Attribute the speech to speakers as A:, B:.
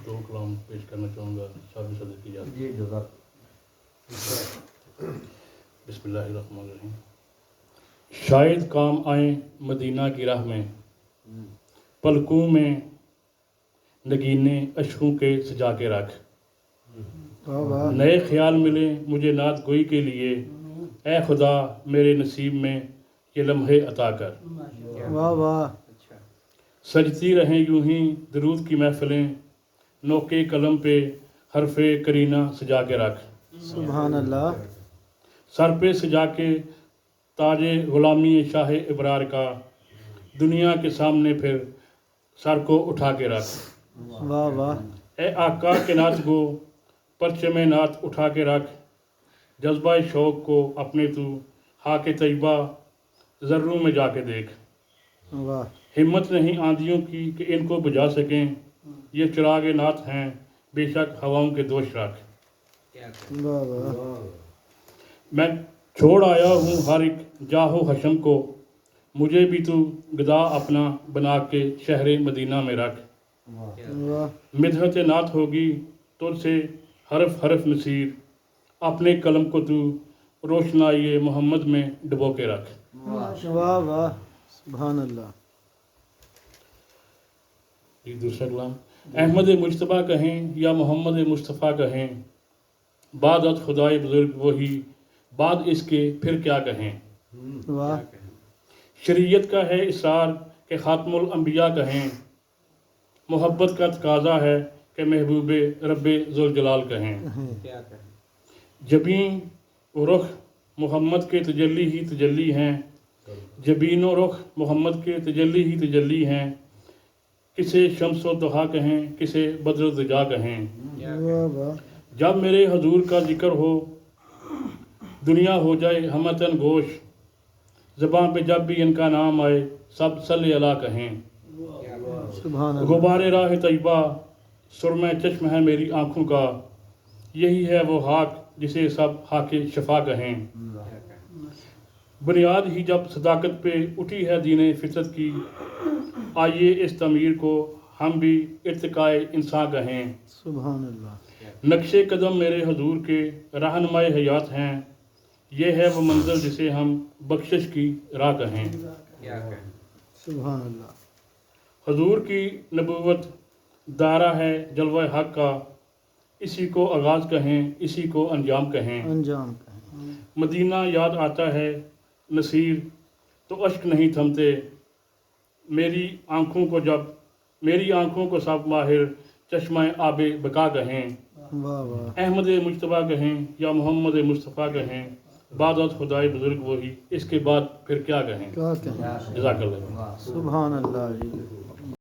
A: دو کلام پیش کرنا چاہوں گا، صاحب صدر کی اجازت۔
B: جی جزاک۔
A: بسم اللہ الرحمن الرحیم۔ شاید کام آئیں مدینہ کی راہ میں، پلکوں میں نگینے اشکوں کے سجا کے رکھ۔ نئے خیال ملے مجھے نعت گوئی کے لیے، اے خدا میرے نصیب میں یہ لمحے عطا کر۔
C: واہ واہ،
A: سجتی رہیں یوں ہی درود کی محفلیں، نوکے قلم پہ حرف کرینہ سجا کے رکھ۔
C: سبحان اللہ۔
A: سر پہ سجا کے تاج غلامی شاہ ابرار کا، دنیا کے سامنے پھر سر کو اٹھا کے رکھ۔
C: واہ واہ،
A: اے آقا کے نعت گو پرچم نعت اٹھا کے رکھ، جذبہ شوق کو اپنے تو خاک طیبہ ذروں میں جا کے دیکھ۔
C: واہ
A: ہمت نہیں آندھیوں کی کہ ان کو بجھا سکیں، یہ چراغ نعت ہیں بے شک ہواؤں کے دوش رکھ۔
C: واہ واہ،
A: میں چھوڑ آیا ہوں ہر ایک جاہ و حشم کو، مجھے بھی تو گدا اپنا بنا کے شہر مدینہ میں رکھ۔
C: واہ
A: مدحت نعت ہوگی تجھ سے حرف حرف نصیر، اپنے قلم کو تو روشنائی محمد میں ڈبو کے رکھ۔
C: واہ واہ، سبحان اللہ۔
A: یہ دوسرا کلام۔ احمد مجتبیٰ کہیں یا محمد مصطفیٰ کہیں، بعد از خدائے بزرگ وہی، بعد اس کے پھر کیا کہیں۔
C: واہ
A: شریعت کا ہے اصرار کہ خاتم الانبیاء کہیں، محبت کا تقاضا ہے کہ محبوب رب ذوالجلال کہیں۔ جبیں و رخ محمد کے تجلی ہی تجلی ہیں، جبین و رخ محمد کے تجلی ہی تجلی ہیں، کسے شمس و ضحیٰ کہیں کسے بدر و ضیاء کہیں۔
C: واہ واہ،
A: جب میرے حضور کا ذکر ہو دنیا ہو جائے ہمتن گوش، زباں پہ جب بھی ان کا نام آئے سب صلی اللہ کہیں۔
C: سبحان اللہ۔
A: غبار راہ طیبہ سرمہ چشم ہے میری آنکھوں کا، یہی ہے وہ خاک جسے سب خاک شفا کہیں۔ بنیاد ہی جب صداقت پہ اٹھی ہے دین فطرت کی، آئیے اس تعمیر کو ہم بھی ارتقائے انسان کہیں۔
C: سبحان اللہ۔
A: نقش قدم میرے حضور کے رہنمائے حیات ہیں، یہ ہے وہ منزل جسے ہم بخشش کی راہ کہیں۔
C: سبحان اللہ۔
A: حضور کی نبوت دائرہ ہے جلوہ حق کا، اسی کو آغاز کہیں اسی کو انجام کہیں۔
C: انجام کا۔
A: مدینہ یاد آتا ہے نصیر تو اشک نہیں تھمتے، میری آنکھوں کو سب ماہر چشمہ آب بقا کہیں۔
C: واہ واہ،
A: احمد مجتبیٰ کہیں یا محمد مصطفیٰ کہیں، بعد از خدائے بزرگ وہی، اس کے بعد پھر کیا کہیں۔
C: کیا کہیں۔
A: جزاک اللہ۔
C: سبحان اللہ جی۔